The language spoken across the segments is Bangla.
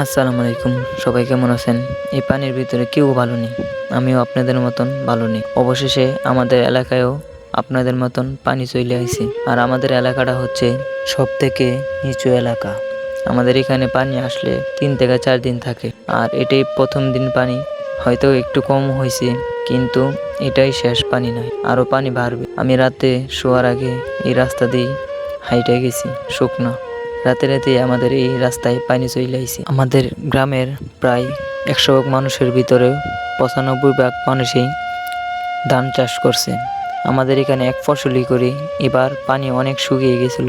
আসসালামু আলাইকুম। সবাই কেমন আছেন? এই পানির ভিতরে কেউ ভালো নেই। আমিও আপনাদের মতন ভালো নেই। অবশেষে আমাদের এলাকায়ও আপনাদের মতন পানি চলে আইছে। আর আমাদের এলাকাটা হচ্ছে সবথেকে নিচু এলাকা। আমাদের এখানে পানি আসলে ৩ থেকে ৪ দিন থাকে। আর এটাই ১ম দিন পানি। হয়তো একটু কম হইছে, কিন্তু এটাই শেষ পানি নয়। আরও পানি বাড়বে। আমি রাতে শোয়ার আগে এই রাস্তা দিয়ে হাইটে গেছি শুকনা। রাতে আমাদের এই রাস্তায় পানি চলে আইছে। আমাদের গ্রামের প্রায় ১০০ ভাগ মানুষের ভিতরে ৯৫ ভাগ মানুষই ধান চাষ করছে। আমাদের এখানে এক ফসলই করি। এবার পানি অনেক শুকিয়ে গেছিল,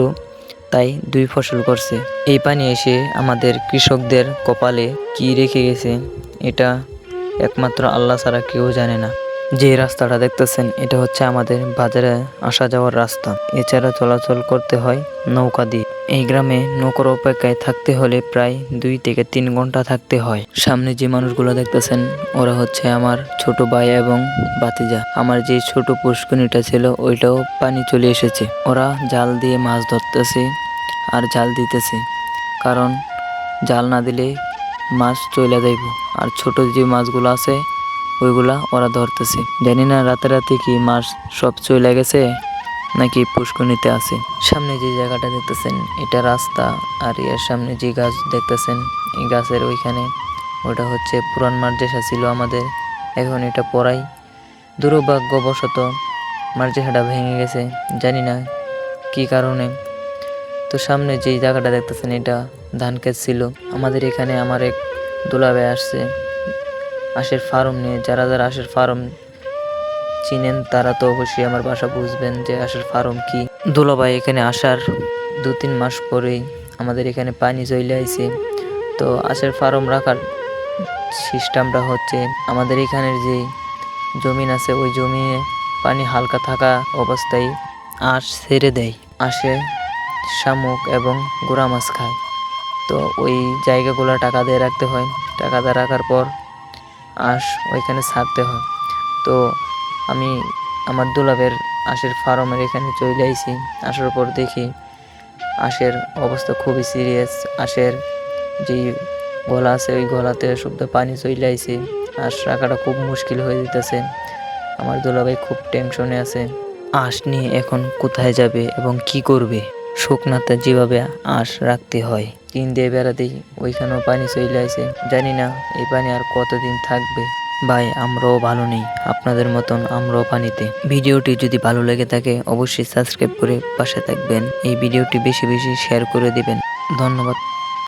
তাই ২ ফসল করছে। এই পানি এসে আমাদের কৃষকদের কপালে কি রেখে গেছে, এটা একমাত্র আল্লাহ ছাড়া কেউ জানে না। যে রাস্তাটা দেখতেছেন, এটা হচ্ছে আমাদের বাজারে আসা যাওয়ার রাস্তা। এছাড়া চলাচল করতে হয় নৌকা দিয়ে। এই গ্রামে নৌকার অপেক্ষায় থাকতে হলে প্রায় ২ থেকে ৩ ঘন্টা থাকতে হয়। সামনে যে মানুষগুলো দেখতেছেন, ওরা হচ্ছে আমার ছোট ভাই এবং ভাতিজা। আমার যে ছোট পুষ্কুনিটা ছিল, ওইটাও পানি চলে এসেছে। ওরা জাল দিয়ে মাছ ধরতেছে আর জাল দিতেছে, কারণ জাল না দিলে মাছ চলে যাইব। আর ছোট যে মাছগুলো আছে ওইগুলা ওরা ধরতেছে। জানি না রাতে কি মাছ সব চলে গেছে নাকি পুষ্করিণীতে আছে। সামনে যে জায়গাটা দেখতেছেন, এটা রাস্তা। আর এর সামনে যে গাছ দেখতেছেন, এই গাছের ওইখানে ওটা হচ্ছে পুরান মাদ্রাসা ছিল আমাদের। এখন এটা পড়াই দুর্ভাগ্যবশত মাদ্রাসাটা ভেঙে গেছে, জানি না কি কারণে। তো সামনে যে জায়গাটা দেখতেছেন, এটা ধান ক্ষেত ছিল আমাদের এখানে। আমার এক দুলাভাই আসছে আশের ফার্ম নিয়ে। যারা আশের ফার্ম চিনেন তারা তো অবশ্যই আমার বাসা বুঝবেন যে আশের ফার্ম কি। দুলাভাই এখানে আসার ২-৩ মাস পরেই আমাদের এখানে পানি চলে আইছে। তো আশের ফার্ম রাখার সিস্টেমটা হচ্ছে, আমাদের এখানের যে জমিন আছে, ওই জমিনে পানি হালকা থাকা অবস্থায় আঁশ ছেড়ে দেয়। আঁশে শামুক এবং গুড়া মাছ খায়। তো ওই জায়গাগুলো টাকা দিয়ে রাখতে হয়। টাকা দিয়ে রাখার পর আঁশ ওইখানে ছাড়তে হয়। তো আমি আমার দুলাভের আঁশের ফার্মের এখানে চলে আইছি। আসার পর দেখি আঁশের অবস্থা খুবই সিরিয়াস। আঁশের যে গলা আছে, ওই গলাতে শুদ্ধ পানি চলে আইছে। আঁশ রাখাটা খুব মুশকিল হয়ে যেতেছে। আমার দুলাভাই খুব টেনশনে আছে। আঁশ নিয়ে এখন কোথায় যাবে এবং কি করবে। শুকনাতে যেভাবে আঁশ রাখতে হয়, টিন দিয়ে বেড়া দিই, ওইখানেও পানি চলে আইছে। জানি না এই পানি আর কতদিন থাকবে। ভাই, আমরাও ভালো নেই, আপনাদের মতন আমরাও পানিতে। ভিডিওটি যদি ভালো লেগে থাকে অবশ্যই সাবস্ক্রাইব করে পাশে থাকবেন। এই ভিডিওটি বেশি বেশি শেয়ার করে দিবেন। ধন্যবাদ।